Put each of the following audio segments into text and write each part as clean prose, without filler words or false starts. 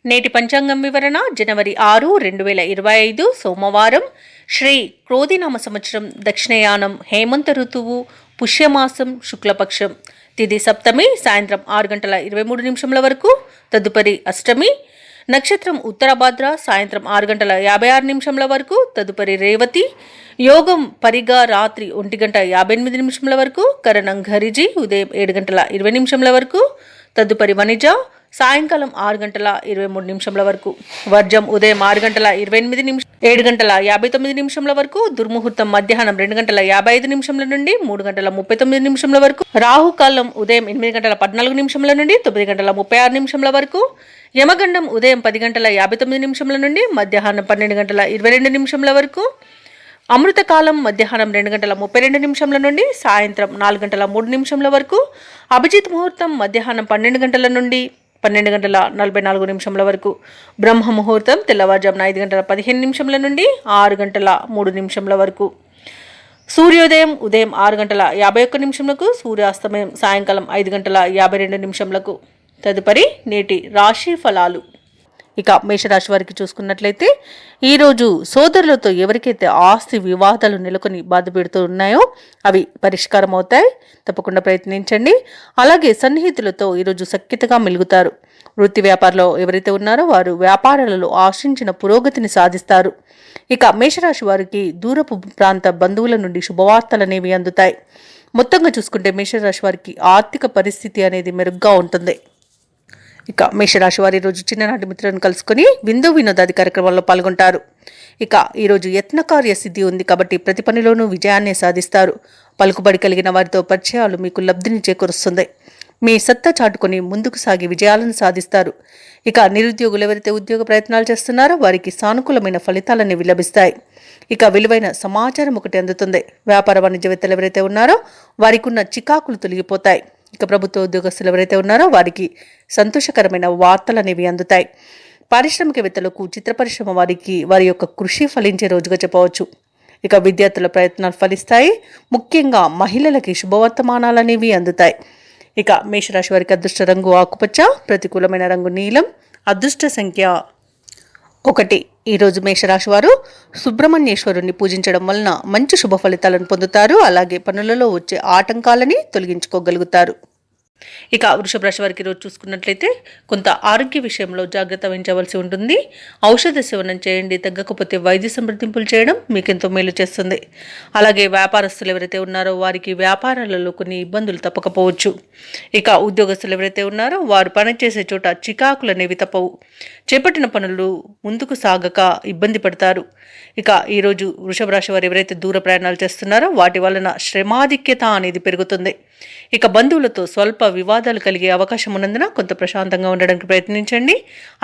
నేటి పంచాంగం వివరణ జనవరి 6, 2025 సోమవారం. శ్రీ క్రోధినామ సంవత్సరం, దక్షిణయానం, హేమంత ఋతువు, పుష్యమాసం, శుక్లపక్షం. తిథి సప్తమి, సాయంత్రం 6:23 వరకు. తదుపరి అష్టమి. నక్షత్రం ఉత్తరాభాద్ర, సాయంత్రం 6:56 వరకు. తదుపరి రేవతి. యోగం పరిగా రాత్రి 1:58 వరకు. కరణం ఘరిజి ఉదయం 7:20 వరకు. తదుపరి వనిజ సాయంకాలం 6:23 వరకు. వర్జం ఉదయం 6:28 7:59 వరకు. దుర్ముహూర్తం మధ్యాహ్నం 2:55 నుండి 3:39 వరకు. రాహుకాలం ఉదయం 8:14 నుండి 9:36 వరకు. యమగండం ఉదయం 10:59 నుండి మధ్యాహ్నం 12:22 వరకు. అమృతకాలం మధ్యాహ్నం 2:32 నుండి సాయంత్రం 4:03 వరకు. అభిజిత్ ముహూర్తం మధ్యాహ్నం 12 గంటల నుండి 12:44 వరకు. బ్రహ్మ ముహూర్తం తెల్లవారుజామున 5:15 నుండి 6:03 వరకు. సూర్యోదయం ఉదయం 6:51 సూర్యాస్తమయం సాయంకాలం 5:52. తదుపరి నేటి రాశి ఫలాలు. ఇక మేషరాశి వారికి చూసుకున్నట్లయితే ఈరోజు సోదరులతో ఎవరికైతే ఆస్తి వివాదాలు నెలకొని బాధ పెడుతూ ఉన్నాయో అవి పరిష్కారం అవుతాయి. తప్పకుండా ప్రయత్నించండి. అలాగే సన్నిహితులతో ఈరోజు సఖ్యతగా మెలుగుతారు. వృత్తి వ్యాపారంలో ఎవరైతే ఉన్నారో వారు వ్యాపారాలలో ఆశించిన పురోగతిని సాధిస్తారు. ఇక మేషరాశి వారికి దూరపు ప్రాంత బంధువుల నుండి శుభవార్తలు అనేవి అందుతాయి. మొత్తంగా చూసుకుంటే మేషరాశి వారికి ఆర్థిక పరిస్థితి అనేది మెరుగ్గా ఉంటుంది. ఇక మేషరాశి వారి ఈరోజు చిన్ననాటి మిత్రులను కలుసుకొని విందు వినోదాది కార్యక్రమాల్లో పాల్గొంటారు. ఇక ఈరోజు యత్నకార్య సిద్ధి ఉంది కాబట్టి ప్రతి పనిలోనూ విజయాన్ని సాధిస్తారు. పలుకుబడి కలిగిన వారితో పరిచయాలు మీకు లబ్ధిని చేకూరుస్తుంది. మీ సత్తా చాటుకొని ముందుకు సాగి విజయాలను సాధిస్తారు. ఇక నిరుద్యోగులు ఎవరైతే ఉద్యోగ ప్రయత్నాలు చేస్తున్నారో వారికి సానుకూలమైన ఫలితాలనేవి లభిస్తాయి. ఇక విలువైన సమాచారం ఒకటి అందుతుంది. వ్యాపార వాణిజ్యవేత్తలు ఎవరైతే ఉన్నారో వారికి ఉన్న చికాకులు తొలగిపోతాయి. ఇక ప్రభుత్వ ఉద్యోగస్తులు ఎవరైతే ఉన్నారో వారికి సంతోషకరమైన వార్తలు అనేవి అందుతాయి. పారిశ్రామికవేత్తలకు, చిత్ర పరిశ్రమ వారికి వారి యొక్క కృషి ఫలించే రోజుగా చెప్పవచ్చు. ఇక విద్యార్థుల ప్రయత్నాలు ఫలిస్తాయి. ముఖ్యంగా మహిళలకి శుభవర్తమానాలు అనేవి అందుతాయి. ఇక మేషరాశి వారికి అదృష్ట రంగు ఆకుపచ్చ, ప్రతికూలమైన రంగు నీలం, అదృష్ట సంఖ్య 1. ఈరోజు మేషరాశి వారు సుబ్రహ్మణ్యేశ్వరుణ్ణి పూజించడం వలన మంచి శుభ ఫలితాలను పొందుతారు. అలాగే పనులలో వచ్చే ఆటంకాలని తొలగించుకోగలుగుతారు. ఇక వృషభ రాశి వారికి ఈరోజు చూసుకున్నట్లయితే కొంత ఆరోగ్య విషయంలో జాగ్రత్త వహించవలసి ఉంటుంది. ఔషధ సేవనం చేయండి. తగ్గకపోతే వైద్య సంప్రదింపులు చేయడం మీకెంతో మేలు చేస్తుంది. అలాగే వ్యాపారస్తులు ఎవరైతే ఉన్నారో వారికి వ్యాపారాలలో కొన్ని ఇబ్బందులు తప్పకపోవచ్చు. ఇక ఉద్యోగస్తులు ఎవరైతే ఉన్నారో వారు పనిచేసే చోట చికాకులు అనేవి తప్పవు. చేపట్టిన పనులు ముందుకు సాగక ఇబ్బంది పడతారు. ఇక ఈరోజు వృషభ రాశి వారు ఎవరైతే దూర ప్రయాణాలు చేస్తున్నారో వాటి వలన శ్రమాధిక్యత అనేది పెరుగుతుంది. ఇక బంధువులతో స్వల్ప వివాదాలు కలిగే అవకాశం ఉన్నందున కొంత ప్రశాంతంగా ఉండడానికి ప్రయత్నించండి.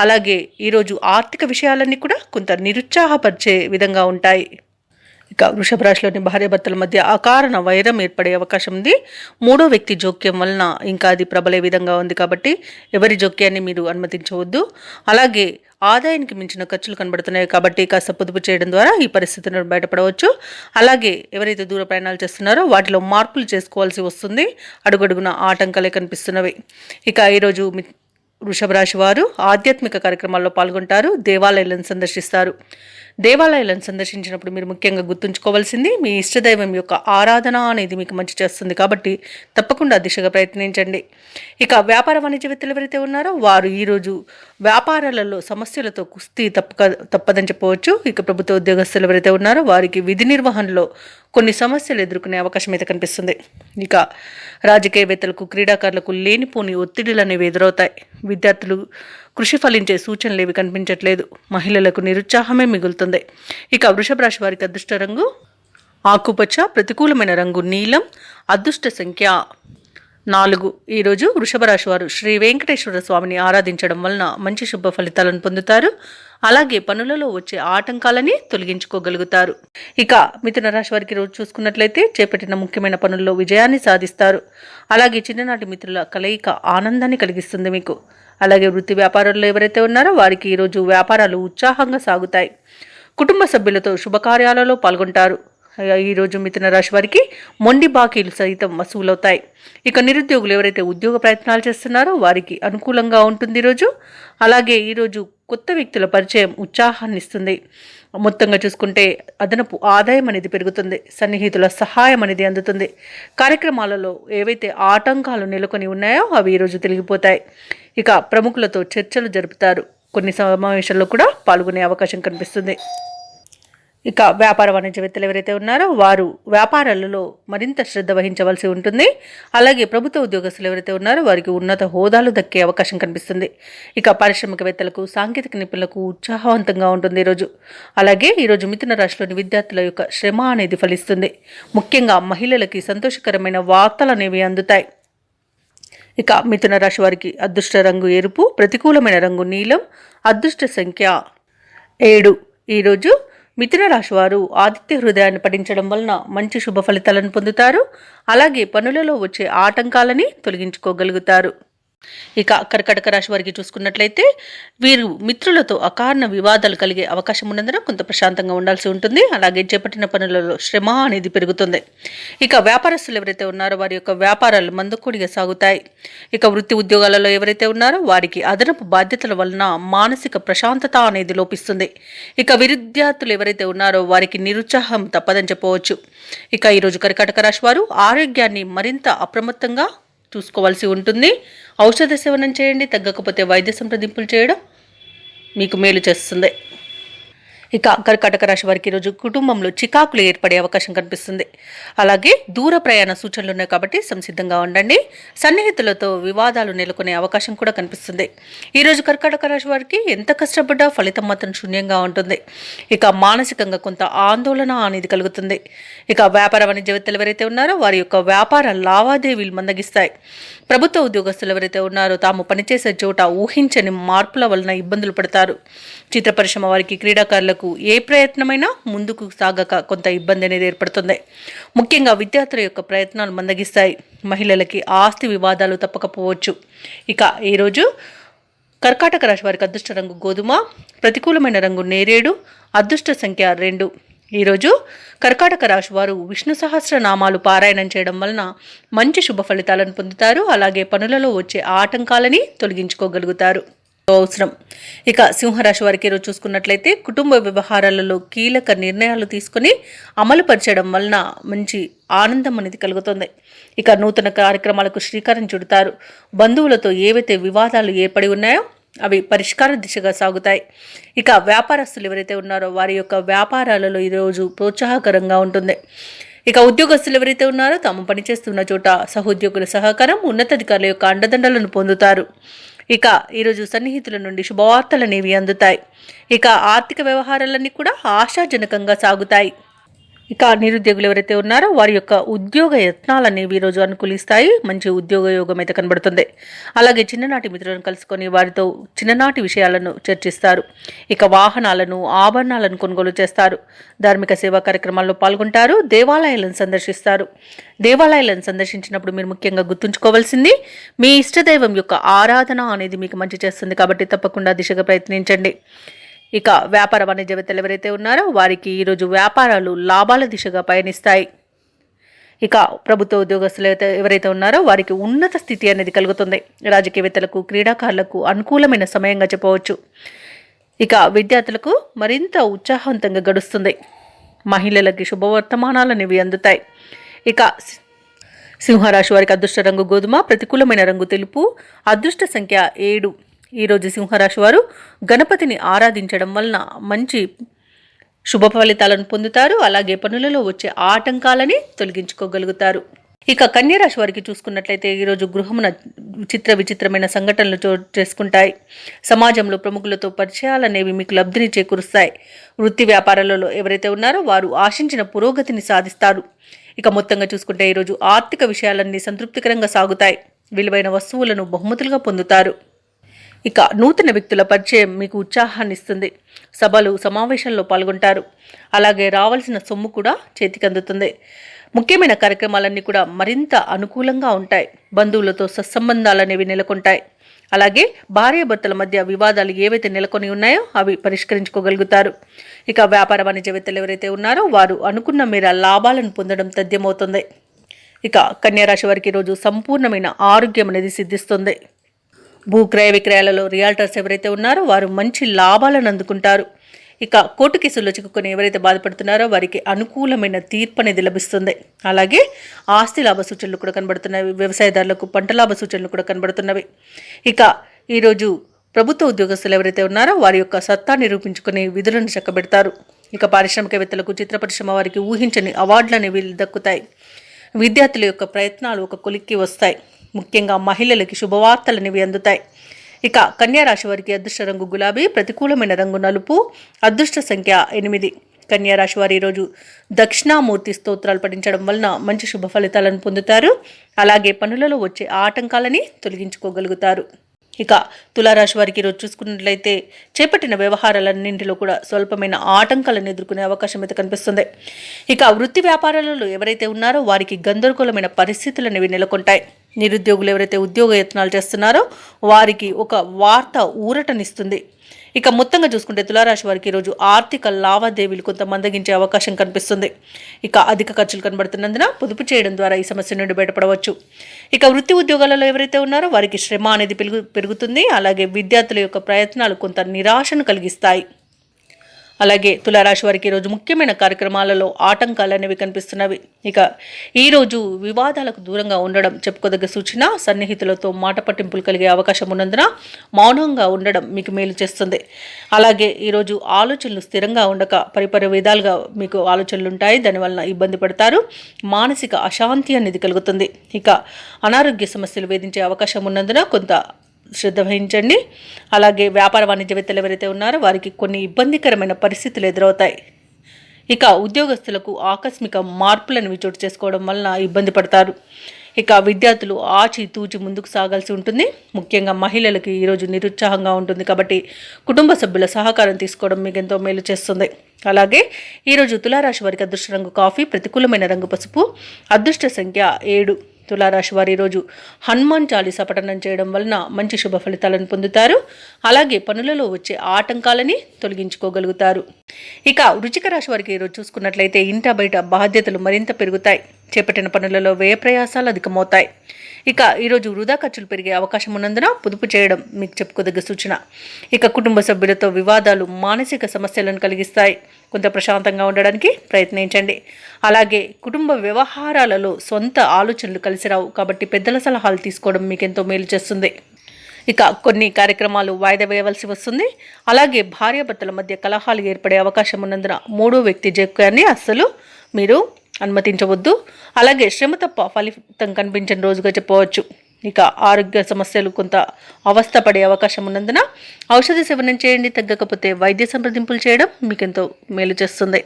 అలాగే ఈరోజు ఆర్థిక విషయాలన్నీ కూడా కొంత నిరుత్సాహపరిచే విధంగా ఉంటాయి. ఇక వృషభ రాశిలోని భార్యాభర్తల మధ్య అకారణ వైరం ఏర్పడే అవకాశం ఉంది. 3వ వ్యక్తి జోక్యం వలన ఇంకా అది ప్రబలే విధంగా ఉంది కాబట్టి ఎవరి జోక్యాన్ని మీరు అనుమతించవద్దు. అలాగే ఆదాయానికి మించిన ఖర్చులు కనబడుతున్నాయి కాబట్టి కాస్త పొదుపు చేయడం ద్వారా ఈ పరిస్థితి నుండి బయటపడవచ్చు. అలాగే ఎవరైతే దూర ప్రయాణాలు చేస్తున్నారో వాటిలో మార్పులు చేసుకోవాల్సి వస్తుంది. అడుగడుగున ఆటంకాలే కనిపిస్తున్నవి. ఇక ఈరోజు వృషభ రాశి వారు ఆధ్యాత్మిక కార్యక్రమాల్లో పాల్గొంటారు. దేవాలయాలను సందర్శిస్తారు. దేవాలయాలను సందర్శించినప్పుడు మీరు ముఖ్యంగా గుర్తుంచుకోవాల్సింది మీ ఇష్టదైవం యొక్క ఆరాధన అనేది మీకు మంచి చేస్తుంది కాబట్టి తప్పకుండా దిశగా ప్రయత్నించండి. ఇక వ్యాపార వాణిజ్యవేత్తలు ఎవరైతే ఉన్నారో వారు ఈరోజు వ్యాపారాలలో సమస్యలతో కుస్తీ తప్పదని చెప్పవచ్చు. ఇక ప్రభుత్వ ఉద్యోగస్తులు ఎవరైతే ఉన్నారో వారికి విధి నిర్వహణలో కొన్ని సమస్యలు ఎదుర్కొనే అవకాశం అయితే కనిపిస్తుంది. ఇక రాజకీయవేత్తలకు, క్రీడాకారులకు లేనిపోని ఒత్తిడిలు అనేవి ఎదురవుతాయి. విద్యార్థులు కృషి ఫలించే సూచనలు ఏవి కనిపించట్లేదు. మహిళలకు నిరుత్సాహమే మిగులుతుంది. ఇక వృషభ రాశి వారికి అదృష్ట రంగు ఆకుపచ్చ, ప్రతికూలమైన రంగు నీలం, అదృష్ట సంఖ్య 4. ఈరోజు వృషభ రాశి వారు శ్రీ వెంకటేశ్వర స్వామిని ఆరాధించడం వలన మంచి శుభ ఫలితాలను పొందుతారు. అలాగే పనులలో వచ్చే ఆటంకాలని తొలగించుకోగలుగుతారు. ఇక మిథున రాశి వారికి రోజు చూసుకున్నట్లయితే చేపట్టిన ముఖ్యమైన పనుల్లో విజయాన్ని సాధిస్తారు. అలాగే చిన్ననాటి మిత్రుల కలయిక ఆనందాన్ని కలిగిస్తుంది మీకు. అలాగే వృత్తి వ్యాపారాల్లో ఎవరైతే ఉన్నారో వారికి ఈరోజు వ్యాపారాలు ఉత్సాహంగా సాగుతాయి. కుటుంబ సభ్యులతో శుభకార్యాలలో పాల్గొంటారు. ఈరోజు మిథున రాశి వారికి మొండి బాకీలు సైతం వసూలవుతాయి. ఇక నిరుద్యోగులు ఎవరైతే ఉద్యోగ ప్రయత్నాలు చేస్తున్నారో వారికి అనుకూలంగా ఉంటుంది ఈరోజు. అలాగే ఈరోజు కొత్త వ్యక్తుల పరిచయం ఉత్సాహాన్ని ఇస్తుంది. మొత్తంగా చూసుకుంటే అదనపు ఆదాయం అనేది పెరుగుతుంది. సన్నిహితుల సహాయం అనేది అందుతుంది. కార్యక్రమాలలో ఏవైతే ఆటంకాలు నెలకొని ఉన్నాయో అవి ఈరోజు తొలగిపోతాయి. ఇక ప్రముఖులతో చర్చలు జరుపుతారు. కొన్ని సమావేశాల్లో కూడా పాల్గొనే అవకాశం కనిపిస్తుంది. ఇక వ్యాపార వాణిజ్యవేత్తలు ఎవరైతే ఉన్నారో వారు వ్యాపారాలలో మరింత శ్రద్ధ వహించవలసి ఉంటుంది. అలాగే ప్రభుత్వ ఉద్యోగస్తులు ఎవరైతే ఉన్నారో వారికి ఉన్నత హోదాలు దక్కే అవకాశం కనిపిస్తుంది. ఇక పారిశ్రామికవేత్తలకు, సాంకేతిక నిపుణులకు ఉత్సాహవంతంగా ఉంటుంది ఈరోజు. అలాగే ఈరోజు మిథున రాశిలోని విద్యార్థుల యొక్క శ్రమ అనేది ఫలిస్తుంది. ముఖ్యంగా మహిళలకి సంతోషకరమైన వార్తలు అనేవి అందుతాయి. ఇక మిథున రాశి వారికి అదృష్ట రంగు ఎరుపు, ప్రతికూలమైన రంగు నీలం, అదృష్ట సంఖ్య 7. ఈరోజు మిథున రాశి వారు ఆదిత్య హృదయాన్ని పఠించడం వలన మంచి శుభ ఫలితాలను పొందుతారు. అలాగే పనులలో వచ్చే ఆటంకాలని తొలగించుకోగలుగుతారు. ఇక కర్కాటక రాశి వారికి చూసుకున్నట్లయితే వీరు మిత్రులతో అకారణ వివాదాలు కలిగే అవకాశం ఉన్నందున కొంత ప్రశాంతంగా ఉండాల్సి ఉంటుంది. అలాగే చేపట్టిన పనులలో శ్రమ అనేది పెరుగుతుంది. ఇక వ్యాపారస్తులు ఎవరైతే ఉన్నారో వారి యొక్క వ్యాపారాలు మందకొడిగా సాగుతాయి. ఇక వృత్తి ఉద్యోగాలలో ఎవరైతే ఉన్నారో వారికి అదనపు బాధ్యతల వలన మానసిక ప్రశాంతత అనేది లోపిస్తుంది. ఇక విద్యార్థులు ఎవరైతే ఉన్నారో వారికి నిరుత్సాహం తప్పదని చెప్పవచ్చు. ఇక ఈరోజు కర్కాటక రాశి వారు ఆరోగ్యాన్ని మరింత అప్రమత్తంగా చూసుకోవాల్సి ఉంటుంది. ఔషధ సేవనం చేయండి. తగ్గకపోతే వైద్య సంప్రదింపులు చేయడం మీకు మేలు చేస్తుంది. ఇక కర్కాటక రాశి వారికి ఈరోజు కుటుంబంలో చికాకులు ఏర్పడే అవకాశం కనిపిస్తుంది. అలాగే దూర ప్రయాణ సూచనలు ఉన్నాయి కాబట్టి సంసిద్ధంగా ఉండండి. సన్నిహితులతో వివాదాలు నెలకొనే అవకాశం కూడా కనిపిస్తుంది. ఈరోజు కర్కాటక రాశి వారికి ఎంత కష్టపడ్డా ఫలితం మాత్రం శూన్యంగా ఉంటుంది. ఇక మానసికంగా కొంత ఆందోళన అనేది కలుగుతుంది. ఇక వ్యాపార వాణిజ్యవేత్తలు ఎవరైతే ఉన్నారో వారి యొక్క వ్యాపార లావాదేవీలు మందగిస్తాయి. ప్రభుత్వ ఉద్యోగస్తులు ఎవరైతే ఉన్నారో తాము పనిచేసే చోట ఊహించని మార్పుల వలన ఇబ్బందులు పడతారు. చిత్ర పరిశ్రమ వారికి, క్రీడాకారులకు ఏ ప్రయత్నమైనా ముందుకు సాగక కొంత ఇబ్బంది అనేది ఏర్పడుతుంది. ముఖ్యంగా విద్యార్థుల యొక్క ప్రయత్నాలు మందగిస్తాయి. మహిళలకి ఆస్తి వివాదాలు తప్పకపోవచ్చు. ఇక ఈరోజు కర్కాటక రాశి వారికి అదృష్ట రంగు గోధుమ, ప్రతికూలమైన రంగు నేరేడు, అదృష్ట సంఖ్య 2. ఈరోజు కర్కాటక రాశి వారు విష్ణు సహస్రనామాలు పారాయణం చేయడం వలన మంచి శుభ ఫలితాలను పొందుతారు. అలాగే పనులలో వచ్చే ఆటంకాలని తొలగించుకోగలుగుతారు. అవసరం. ఇక సింహరాశి వారికి ఈరోజు చూసుకున్నట్లయితే కుటుంబ వ్యవహారాలలో కీలక నిర్ణయాలు తీసుకుని అమలుపరచడం వలన మంచి ఆనందం అనేది కలుగుతుంది. ఇక నూతన కార్యక్రమాలకు శ్రీకారం చుడతారు. బంధువులతో ఏవైతే వివాదాలు ఏర్పడి ఉన్నాయో అవి పరిష్కార దిశగా సాగుతాయి. ఇక వ్యాపారస్తులు ఎవరైతే ఉన్నారో వారి యొక్క వ్యాపారాలలో ఈరోజు ప్రోత్సాహకరంగా ఉంటుంది. ఇక ఉద్యోగస్తులు ఎవరైతే ఉన్నారో తాము పనిచేస్తున్న చోట సహోద్యోగుల సహకారం, ఉన్నతాధికారుల యొక్క అండదండలను పొందుతారు. ఇక ఈరోజు సన్నిహితుల నుండి శుభవార్తలు అనేవి అందుతాయి. ఇక ఆర్థిక వ్యవహారాలన్నీ కూడా ఆశాజనకంగా సాగుతాయి. ఇక నిరుద్యోగులు ఎవరైతే ఉన్నారో వారి యొక్క ఉద్యోగ యత్నాలు అనేవి ఈరోజు అనుకూలిస్తాయి. మంచి ఉద్యోగ యోగం అయితే కనబడుతుంది. అలాగే చిన్ననాటి మిత్రులను కలుసుకొని వారితో చిన్ననాటి విషయాలను చర్చిస్తారు. ఇక వాహనాలను, ఆభరణాలను కొనుగోలు చేస్తారు. ధార్మిక సేవా కార్యక్రమాల్లో పాల్గొంటారు. దేవాలయాలను సందర్శిస్తారు. దేవాలయాలను సందర్శించినప్పుడు మీరు ముఖ్యంగా గుర్తుంచుకోవాల్సింది మీ ఇష్టదైవం యొక్క ఆరాధన అనేది మీకు మంచి చేస్తుంది. కాబట్టి తప్పకుండా దిశగా ప్రయత్నించండి. ఇక వ్యాపార వాణిజ్యవేత్తలు ఎవరైతే ఉన్నారో వారికి ఈరోజు వ్యాపారాలు లాభాల దిశగా పయనిస్తాయి. ఇక ప్రభుత్వ ఉద్యోగస్తులు ఎవరైతే ఉన్నారో వారికి ఉన్నత స్థితి అనేది కలుగుతుంది. రాజకీయవేత్తలకు, క్రీడాకారులకు అనుకూలమైన సమయంగా చెప్పవచ్చు. ఇక విద్యార్థులకు మరింత ఉత్సాహవంతంగా గడుస్తుంది. మహిళలకి శుభవర్తమానాలు అనేవి అందుతాయి. ఇక సింహరాశి వారికి అదృష్ట రంగు గోధుమ, ప్రతికూలమైన రంగు తెలుపు, అదృష్ట సంఖ్య 7. ఈరోజు సింహరాశి వారు గణపతిని ఆరాధించడం వలన మంచి శుభ ఫలితాలను పొందుతారు. అలాగే పనులలో వచ్చే ఆటంకాలని తొలగించుకోగలుగుతారు. ఇక కన్యరాశి వారికి చూసుకున్నట్లయితే ఈరోజు గృహమున విచిత్రమైన సంఘటనలు చోటు చేసుకుంటాయి. సమాజంలో ప్రముఖులతో పరిచయాలు అనేవి మీకు లబ్ధిని చేకూరుస్తాయి. వృత్తి వ్యాపారాలలో ఎవరైతే ఉన్నారో వారు ఆశించిన పురోగతిని సాధిస్తారు. ఇక మొత్తంగా చూసుకుంటే ఈరోజు ఆర్థిక విషయాలన్నీ సంతృప్తికరంగా సాగుతాయి. విలువైన వస్తువులను బహుమతులుగా పొందుతారు. ఇక నూతన వ్యక్తుల పరిచయం మీకు ఉత్సాహాన్ని ఇస్తుంది. సభలు, సమావేశాల్లో పాల్గొంటారు. అలాగే రావాల్సిన సొమ్ము కూడా చేతికి అందుతుంది. ముఖ్యమైన కార్యక్రమాలన్నీ కూడా మరింత అనుకూలంగా ఉంటాయి. బంధువులతో సత్సంబంధాలు అనేవి నెలకొంటాయి. అలాగే భార్యాభర్తల మధ్య వివాదాలు ఏవైతే నెలకొని ఉన్నాయో అవి పరిష్కరించుకోగలుగుతారు. ఇక వ్యాపార వాణిజ్యవేత్తలు ఎవరైతే ఉన్నారో వారు అనుకున్న మేర లాభాలను పొందడం తథ్యమవుతుంది. ఇక కన్యారాశి వారికి ఈరోజు సంపూర్ణమైన ఆరోగ్యం అనేది సిద్ధిస్తుంది. భూ క్రయ విక్రయాలలో రియాల్టర్స్ ఎవరైతే ఉన్నారో వారు మంచి లాభాలను అందుకుంటారు. ఇక కోర్టు కేసుల్లో చిక్కుకొని ఎవరైతే బాధపడుతున్నారో వారికి అనుకూలమైన తీర్పు అనేది లభిస్తుంది. అలాగే ఆస్తి లాభ సూచనలు కూడా కనబడుతున్నవి. వ్యవసాయదారులకు పంట లాభ సూచనలు కూడా కనబడుతున్నవి. ఇక ఈరోజు ప్రభుత్వ ఉద్యోగస్తులు ఎవరైతే ఉన్నారో వారి యొక్క సత్తా నిరూపించుకుని విధులను చక్కబెడతారు. ఇక పారిశ్రామికవేత్తలకు చిత్ర పరిశ్రమ వారికి ఊహించని అవార్డులు అనేవి దక్కుతాయి. విద్యార్థుల యొక్క ప్రయత్నాలు ఒక కొలిక్కి వస్తాయి. ముఖ్యంగా మహిళలకి శుభవార్తలు అనేవి అందుతాయి. ఇక కన్యారాశి వారికి అదృష్ట రంగు గులాబీ, ప్రతికూలమైన రంగు నలుపు, అదృష్ట సంఖ్య 8. కన్యారాశి వారు ఈరోజు దక్షిణామూర్తి స్తోత్రాలు పఠించడం వలన మంచి శుభ ఫలితాలను పొందుతారు. అలాగే పనులలో వచ్చే ఆటంకాలని తొలగించుకోగలుగుతారు. ఇక తులారాశి వారికి ఈరోజు చూసుకున్నట్లయితే చేపట్టిన వ్యవహారాలన్నింటిలో కూడా స్వల్పమైన ఆటంకాలను ఎదుర్కొనే అవకాశం అయితే కనిపిస్తుంది. ఇక వృత్తి వ్యాపారాలలో ఎవరైతే ఉన్నారో వారికి గందరగోళమైన పరిస్థితులు అనేవి నెలకొంటాయి. నిరుద్యోగులు ఎవరైతే ఉద్యోగ యత్నాలు చేస్తున్నారో వారికి ఒక వార్త ఊరటనిస్తుంది. ఇక మొత్తంగా చూసుకుంటే తులారాశి వారికి ఈరోజు ఆర్థిక లావాదేవీలు కొంత మందగించే అవకాశం కనిపిస్తుంది. ఇక అధిక ఖర్చులు కనబడుతున్నందున పొదుపు చేయడం ద్వారా ఈ సమస్య నుండి బయటపడవచ్చు. ఇక వృత్తి ఉద్యోగాలలో ఎవరైతే ఉన్నారో వారికి శ్రమ అనేది పెరుగుతుంది. అలాగే విద్యార్థుల యొక్క ప్రయత్నాలు కొంత నిరాశను కలిగిస్తాయి. అలాగే తులారాశి వారికి ఈరోజు ముఖ్యమైన కార్యక్రమాలలో ఆటంకాలు అనేవి కనిపిస్తున్నవి. ఇక ఈరోజు వివాదాలకు దూరంగా ఉండడం చెప్పుకోదగ్గ సూచన. సన్నిహితులతో మాట పట్టింపులు కలిగే అవకాశం ఉన్నందున మౌనంగా ఉండడం మీకు మేలు చేస్తుంది. అలాగే ఈరోజు ఆలోచనలు స్థిరంగా ఉండక పరిపరి విధాలుగా మీకు ఆలోచనలు ఉంటాయి. దానివలన ఇబ్బంది పడతారు. మానసిక అశాంతి అనేది కలుగుతుంది. ఇక అనారోగ్య సమస్యలు వేధించే అవకాశం ఉన్నందున కొంత శ్రద్ధ వహించండి. అలాగే వ్యాపార వాణిజ్యవేత్తలు ఎవరైతే ఉన్నారో వారికి కొన్ని ఇబ్బందికరమైన పరిస్థితులు ఎదురవుతాయి. ఇక ఉద్యోగస్తులకు ఆకస్మిక మార్పులను చోటు చేసుకోవడం వలన ఇబ్బంది పడతారు. ఇక విద్యార్థులు ఆచితూచి ముందుకు సాగాల్సి ఉంటుంది. ముఖ్యంగా మహిళలకి ఈరోజు నిరుత్సాహంగా ఉంటుంది కాబట్టి కుటుంబ సభ్యుల సహకారం తీసుకోవడం మీకు ఎంతో మేలు చేస్తుంది. అలాగే ఈరోజు తులారాశి వారికి అదృష్ట రంగు కాఫీ, ప్రతికూలమైన రంగు పసుపు, అదృష్ట సంఖ్య 7. తులారాశి వారి ఈరోజు హనుమాన్ చాలీసా పఠనం చేయడం వలన మంచి శుభ ఫలితాలను పొందుతారు. అలాగే పనులలో వచ్చే ఆటంకాలని తొలగించుకోగలుగుతారు. ఇక వృశ్చిక రాశి వారికి ఈరోజు చూసుకున్నట్లయితే ఇంట బయట బాధ్యతలు మరింత పెరుగుతాయి. చేపట్టిన పనులలో వ్యయ ప్రయాసాలు అధికమవుతాయి. ఇక ఈరోజు వృధా ఖర్చులు పెరిగే అవకాశం ఉన్నందున పొదుపు చేయడం మీకు చెప్పుకోదగ్గ సూచన. ఇక కుటుంబ సభ్యులతో వివాదాలు మానసిక సమస్యలను కలిగిస్తాయి. కొంత ప్రశాంతంగా ఉండడానికి ప్రయత్నించండి. అలాగే కుటుంబ వ్యవహారాలలో సొంత ఆలోచనలు కలిసి రావు కాబట్టి పెద్దల సలహాలు తీసుకోవడం మీకు ఎంతో మేలు చేస్తుంది. ఇక కొన్ని కార్యక్రమాలు వాయిదా వేయవలసి వస్తుంది. అలాగే భార్యాభర్తల మధ్య కలహాలు ఏర్పడే అవకాశం ఉన్నందున మూడో వ్యక్తి జోక్యాన్ని అస్సలు మీరు అనుమతించవద్దు. అలాగే శ్రమ తప్ప ఫలితం కనిపించని రోజుగా చెప్పవచ్చు. ఇక ఆరోగ్య సమస్యలు కొంత అవస్థ పడే అవకాశం ఉన్నందున ఔషధ సేవనం చేయండి. తగ్గకపోతే వైద్య సంప్రదింపులు చేయడం మీకు ఎంతో మేలు చేస్తుంది.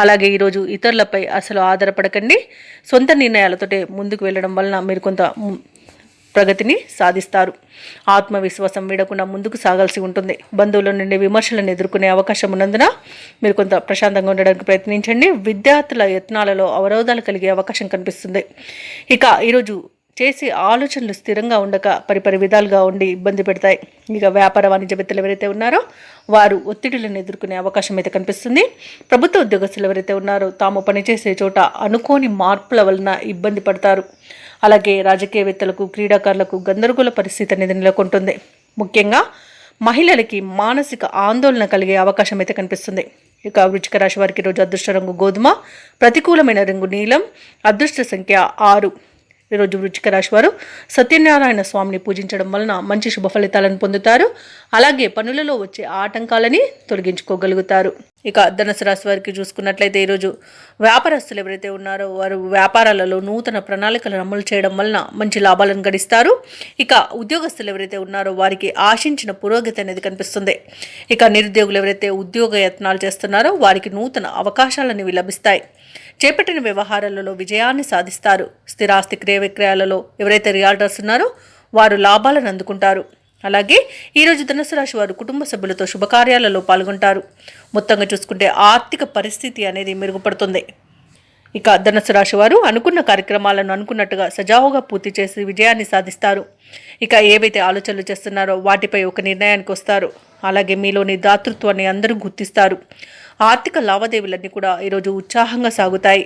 అలాగే ఈరోజు ఇతరులపై అసలు ఆధారపడకండి. సొంత నిర్ణయాలతోటే ముందుకు వెళ్ళడం వలన మీరు కొంత ప్రగతిని సాధిస్తారు. ఆత్మవిశ్వాసం వీడకుండా ముందుకు సాగాల్సి ఉంటుంది. బంధువుల నుండి విమర్శలను ఎదుర్కొనే అవకాశం ఉన్నందున మీరు కొంత ప్రశాంతంగా ఉండడానికి ప్రయత్నించండి. విద్యార్థుల యత్నాలలో అవరోధాలు కలిగే అవకాశం కనిపిస్తుంది. ఇక ఈరోజు చేసే ఆలోచనలు స్థిరంగా ఉండక పరిపరి విధాలుగా ఉండి ఇబ్బంది పెడతాయి. ఇక వ్యాపార వాణిజ్యవేత్తలు ఎవరైతే ఉన్నారో వారు ఒత్తిడిలను ఎదుర్కొనే అవకాశం అయితే కనిపిస్తుంది. ప్రభుత్వ ఉద్యోగస్తులు ఎవరైతే ఉన్నారో తాము పనిచేసే చోట అనుకోని మార్పుల వలన ఇబ్బంది పడతారు. అలాగే రాజకీయవేత్తలకు, క్రీడాకారులకు గందరగోళ పరిస్థితి అనేది నెలకొంటుంది. ముఖ్యంగా మహిళలకి మానసిక ఆందోళన కలిగే అవకాశం అయితే కనిపిస్తుంది. ఇక వృశ్చిక రాశి వారికి ఈరోజు అదృష్ట రంగు గోధుమ, ప్రతికూలమైన రంగు నీలం, అదృష్ట సంఖ్య 6. ఈరోజు వృశ్చిక రాశి వారు సత్యనారాయణ స్వామిని పూజించడం వలన మంచి శుభ ఫలితాలను పొందుతారు. అలాగే పనులలో వచ్చే ఆటంకాలని తొలగించుకోగలుగుతారు. ఇక ధనుసు రాశి వారికి చూసుకున్నట్లయితే ఈరోజు వ్యాపారస్తులు ఎవరైతే ఉన్నారో వారు వ్యాపారాలలో నూతన ప్రణాళికలను అమలు చేయడం వలన మంచి లాభాలను గడిస్తారు. ఇక ఉద్యోగస్తులు ఎవరైతే ఉన్నారో వారికి ఆశించిన పురోగతి అనేది కనిపిస్తుంది. ఇక నిరుద్యోగులు ఎవరైతే ఉద్యోగ యత్నాలు చేస్తున్నారో వారికి నూతన అవకాశాలనేవి లభిస్తాయి. చేపట్టిన వ్యవహారాలలో విజయాన్ని సాధిస్తారు. స్థిరాస్తి క్రయ విక్రయాలలో ఎవరైతే రియాల్టర్స్ ఉన్నారో వారు లాభాలను అందుకుంటారు. అలాగే ఈరోజు ధనుసు రాశి వారు కుటుంబ సభ్యులతో శుభకార్యాలలో పాల్గొంటారు. మొత్తంగా చూసుకుంటే ఆర్థిక పరిస్థితి అనేది మెరుగుపడుతుంది. ఇక ధనుసు రాశి వారు అనుకున్న కార్యక్రమాలను అనుకున్నట్టుగా సజావుగా పూర్తి చేసి విజయాన్ని సాధిస్తారు. ఇక ఏవైతే ఆలోచనలు చేస్తున్నారో వాటిపై ఒక నిర్ణయానికి వస్తారు. అలాగే మీలోని దాతృత్వాన్ని అందరూ గుర్తిస్తారు. ఆర్థిక లావాదేవీలన్నీ కూడా ఈరోజు ఉత్సాహంగా సాగుతాయి.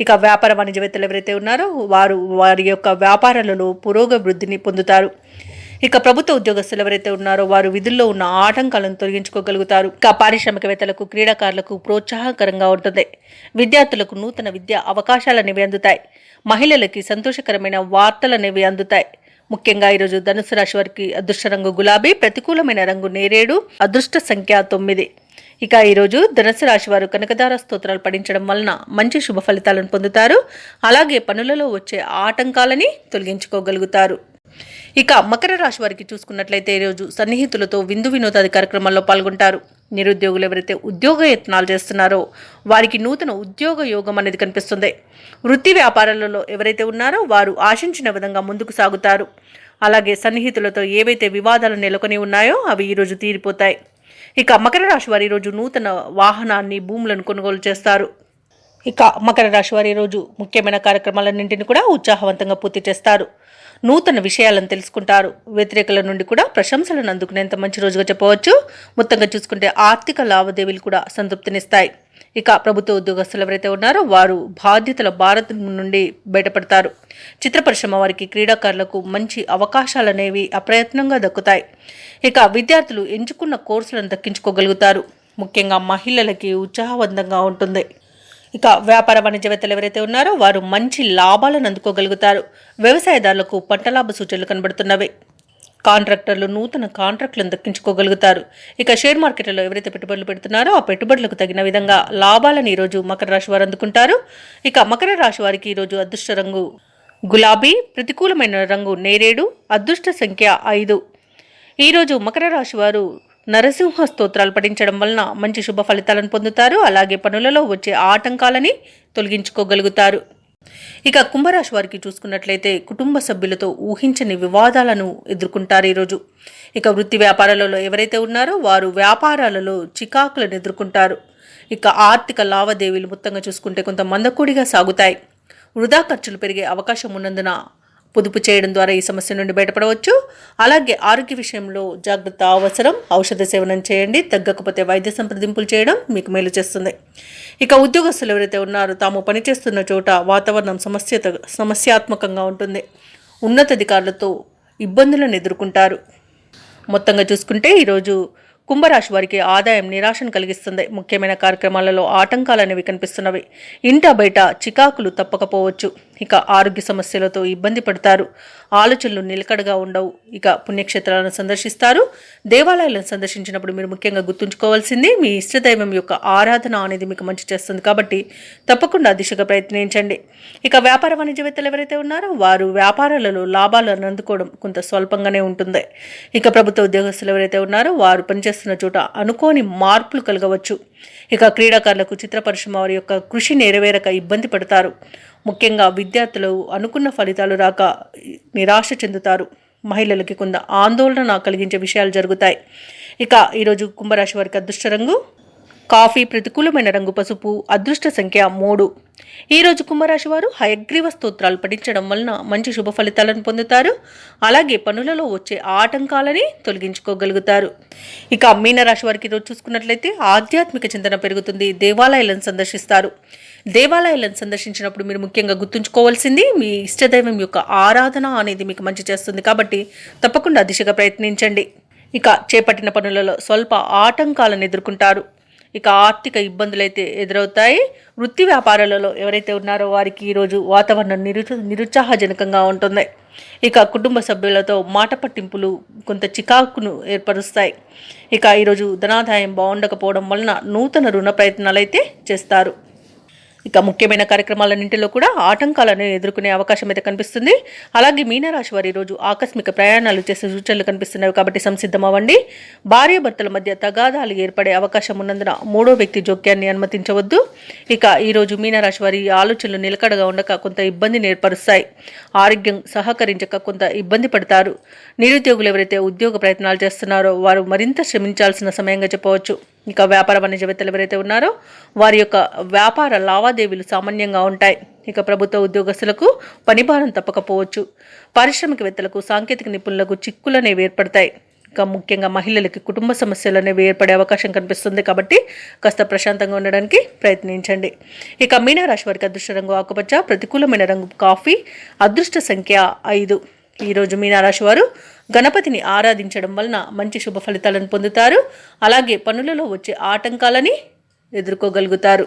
ఇక వ్యాపార వాణిజ్యవేత్తలు ఎవరైతే ఉన్నారో వారు వారి యొక్క వ్యాపారాలలో పురోగవృద్ధిని పొందుతారు. ఇక ప్రభుత్వ ఉద్యోగస్తులు ఎవరైతే ఉన్నారో వారు విధుల్లో ఉన్న ఆటంకాలను తొలగించుకోగలుగుతారు. ఇక పారిశ్రామికవేత్తలకు, క్రీడాకారులకు ప్రోత్సాహకరంగా ఉంటుంది. విద్యార్థులకు నూతన విద్యా అవకాశాలనేవి అందుతాయి. మహిళలకి సంతోషకరమైన వార్తలనేవి అందుతాయి. ముఖ్యంగా ఈరోజు ధనుసు రాశి వారికి అదృష్ట రంగు గులాబీ, ప్రతికూలమైన రంగు నేరేడు, అదృష్ట సంఖ్య 9. ఇక ఈరోజు ధనుసు రాశి వారు కనకదార స్తోత్రాలు పఠించడం వలన మంచి శుభ ఫలితాలను పొందుతారు. అలాగే పనులలో వచ్చే ఆటంకాలని తొలగించుకోగలుగుతారు. ఇక మకర రాశి వారికి చూసుకున్నట్లయితే ఈరోజు సన్నిహితులతో విందు వినోదాది కార్యక్రమాల్లో పాల్గొంటారు. నిరుద్యోగులు ఎవరైతే ఉద్యోగ యత్నాలు చేస్తున్నారో వారికి నూతన ఉద్యోగ యోగం అనేది కనిపిస్తుంది. వృత్తి వ్యాపారాలలో ఎవరైతే ఉన్నారో వారు ఆశించిన విధంగా ముందుకు సాగుతారు. అలాగే సన్నిహితులతో ఏవైతే వివాదాలు నెలకొని ఉన్నాయో అవి ఈరోజు తీరిపోతాయి. ఇక మకర రాశి వారు ఈరోజు నూతన వాహనాన్ని, భూములను కొనుగోలు చేస్తారు. ఇక మకర రాశి వారు ఈరోజు ముఖ్యమైన కార్యక్రమాలన్నింటినీ కూడా ఉత్సాహవంతంగా పూర్తి చేస్తారు. నూతన విషయాలను తెలుసుకుంటారు. వ్యతిరేకుల నుండి కూడా ప్రశంసలను అందుకునేంత మంచి రోజుగా చెప్పవచ్చు. మొత్తంగా చూసుకుంటే ఆర్థిక లావాదేవీలు కూడా సంతృప్తినిస్తాయి. ఇక ప్రభుత్వ ఉద్యోగస్తులు ఎవరైతే ఉన్నారో వారు బాధ్యతల భారతం నుండి బయటపడతారు. చిత్ర పరిశ్రమ వారికి, క్రీడాకారులకు మంచి అవకాశాలనేవి అప్రయత్నంగా దక్కుతాయి. ఇక విద్యార్థులు ఎంచుకున్న కోర్సులను దక్కించుకోగలుగుతారు. ముఖ్యంగా మహిళలకి ఉత్సాహవంతంగా ఉంటుంది. ఇక వ్యాపార వాణిజ్యవేత్తలు ఎవరైతే ఉన్నారో వారు మంచి లాభాలను అందుకోగలుగుతారు. వ్యవసాయదారులకు పంట లాభ సూచనలు కనబడుతున్నవి. కాంట్రాక్టర్లు నూతన కాంట్రాక్టులను దక్కించుకోగలుగుతారు. ఇక షేర్ మార్కెట్లలో ఎవరైతే పెట్టుబడులు పెడుతున్నారో ఆ పెట్టుబడులకు తగిన విధంగా లాభాలను ఈరోజు మకర రాశి వారు అందుకుంటారు. ఇక మకర రాశి వారికి ఈరోజు అదృష్ట రంగు గులాబీ, ప్రతికూలమైన రంగు నేరేడు, అదృష్ట సంఖ్య 5. ఈరోజు మకర రాశి వారు నరసింహ స్తోత్రాలు పఠించడం వలన మంచి శుభ ఫలితాలను పొందుతారు. అలాగే పనులలో వచ్చే ఆటంకాలని తొలగించుకోగలుగుతారు. ఇక కుంభరాశి వారికి చూసుకున్నట్లయితే కుటుంబ సభ్యులతో ఊహించని వివాదాలను ఎదుర్కొంటారు ఈరోజు. ఇక వృత్తి వ్యాపారాలలో ఎవరైతే ఉన్నారో వారు వ్యాపారాలలో చికాకులను ఎదుర్కొంటారు. ఇక ఆర్థిక లావాదేవీలు మొత్తంగా చూసుకుంటే కొంత మందకొడిగా సాగుతాయి. వృధా ఖర్చులు పెరిగే అవకాశం ఉన్నందున పొదుపు చేయడం ద్వారా ఈ సమస్య నుండి బయటపడవచ్చు. అలాగే ఆరోగ్య విషయంలో జాగ్రత్త అవసరం. ఔషధ సేవనం చేయండి. తగ్గకపోతే వైద్య సంప్రదింపులు చేయడం మీకు మేలు చేస్తుంది. ఇక ఉద్యోగస్తులు ఎవరైతే ఉన్నారో తాము పనిచేస్తున్న చోట వాతావరణం సమస్యాత్మకంగా ఉంటుంది. ఉన్నతాధికారులతో ఇబ్బందులను ఎదుర్కొంటారు. మొత్తంగా చూసుకుంటే ఈరోజు కుంభరాశి వారికి ఆదాయం నిరాశను కలిగిస్తుంది. ముఖ్యమైన కార్యక్రమాలలో ఆటంకాలు అనేవి కనిపిస్తున్నవి. ఇంట బయట చికాకులు తప్పకపోవచ్చు. ఇక ఆరోగ్య సమస్యలతో ఇబ్బంది పడతారు. ఆలోచనలు నిలకడగా ఉండవు. ఇక పుణ్యక్షేత్రాలను సందర్శిస్తారు. దేవాలయాలను సందర్శించినప్పుడు మీరు ముఖ్యంగా గుర్తుంచుకోవాల్సింది మీ ఇష్టదైవం యొక్క ఆరాధన అనేది మీకు మంచి చేస్తుంది. కాబట్టి తప్పకుండా దిశగా ప్రయత్నించండి. ఇక వ్యాపార వాణిజ్యవేత్తలు ఎవరైతే ఉన్నారో వారు వ్యాపారాలలో లాభాలను అందుకోవడం కొంత స్వల్పంగానే ఉంటుంది. ఇక ప్రభుత్వ ఉద్యోగస్తులు ఎవరైతే ఉన్నారో వారు పనిచేస్తున్న చోట అనుకోని మార్పులు కలగవచ్చు. ఇక క్రీడాకారులకు, చిత్ర పరిశ్రమ వారి యొక్క కృషి నెరవేరక ఇబ్బంది పడతారు. ముఖ్యంగా విద్యార్థులు అనుకున్న ఫలితాలు రాక నిరాశ చెందుతారు. మహిళలకి కొంత ఆందోళన కలిగించే విషయాలు జరుగుతాయి. ఇక ఈరోజు కుంభరాశి వారికి అదృష్ట రంగు కాఫీ, ప్రతికూలమైన రంగు పసుపు, అదృష్ట సంఖ్య 3. ఈరోజు కుంభరాశి వారు హయగ్రీవ స్తోత్రాలు పఠించడం వలన మంచి శుభ ఫలితాలను పొందుతారు. అలాగే పనులలో వచ్చే ఆటంకాలని తొలగించుకోగలుగుతారు. ఇక మీనరాశి వారికి ఈరోజు చూసుకున్నట్లయితే ఆధ్యాత్మిక చింతన పెరుగుతుంది. దేవాలయాలను సందర్శిస్తారు. దేవాలయాలను సందర్శించినప్పుడు మీరు ముఖ్యంగా గుర్తుంచుకోవాల్సింది మీ ఇష్టదైవం యొక్క ఆరాధన అనేది మీకు మంచి చేస్తుంది. కాబట్టి తప్పకుండా దిశగా ప్రయత్నించండి. ఇక చేపట్టిన పనులలో స్వల్ప ఆటంకాలను ఎదుర్కొంటారు. ఇక ఆర్థిక ఇబ్బందులైతే ఎదురవుతాయి. వృత్తి వ్యాపారాలలో ఎవరైతే ఉన్నారో వారికి ఈరోజు వాతావరణం నిరుత్సాహజనకంగా ఉంటుంది. ఇక కుటుంబ సభ్యులతో మాట పట్టింపులు కొంత చికాకును ఏర్పరుస్తాయి. ఇక ఈరోజు ధనాదాయం బాగుండకపోవడం వలన నూతన రుణ ప్రయత్నాలు అయితే చేస్తారు. ఇక ముఖ్యమైన కార్యక్రమాలన్నింటిలో కూడా ఆటంకాలను ఎదుర్కొనే అవకాశం అయితే కనిపిస్తుంది. అలాగే మీనరాశి వారి రోజు ఆకస్మిక ప్రయాణాలు చేసే సూచనలు కనిపిస్తున్నాయి. కాబట్టి సంసిద్ధం అవ్వండి. భార్యాభర్తల మధ్య తగాదాలు ఏర్పడే అవకాశం ఉన్నందున మూడో వ్యక్తి జోక్యాన్ని అనుమతించవద్దు. ఇక ఈరోజు మీనరాశి వారి ఆలోచనలు నిలకడగా ఉండక కొంత ఇబ్బందిని ఏర్పరుస్తాయి. ఆరోగ్యం సహకరించక కొంత ఇబ్బంది పడతారు. నిరుద్యోగులు ఎవరైతే ఉద్యోగ ప్రయత్నాలు చేస్తున్నారో వారు మరింత శ్రమించాల్సిన సమయంగా చెప్పవచ్చు. ఇక వ్యాపార వాణిజ్యవేత్తలు ఎవరైతే ఉన్నారో వారి యొక్క వ్యాపార లావాదేవీలు సామాన్యంగా ఉంటాయి. ఇక ప్రభుత్వ ఉద్యోగస్తులకు పనిభారం తప్పకపోవచ్చు. పారిశ్రామికవేత్తలకు, సాంకేతిక నిపుణులకు చిక్కులు అనేవి ఏర్పడతాయి. ఇక ముఖ్యంగా మహిళలకి కుటుంబ సమస్యలు అనేవి ఏర్పడే అవకాశం కనిపిస్తుంది. కాబట్టి కాస్త ప్రశాంతంగా ఉండడానికి ప్రయత్నించండి. ఇక మీనరాశి వారికి అదృష్ట రంగు ఆకుపచ్చ, ప్రతికూలమైన రంగు కాఫీ, అదృష్ట సంఖ్య 5. ఈరోజు మీనరాశి వారు గణపతిని ఆరాధించడం వలన మంచి శుభ ఫలితాలను పొందుతారు. అలాగే పనులలో వచ్చే ఆటంకాలని ఎదుర్కోగలుగుతారు.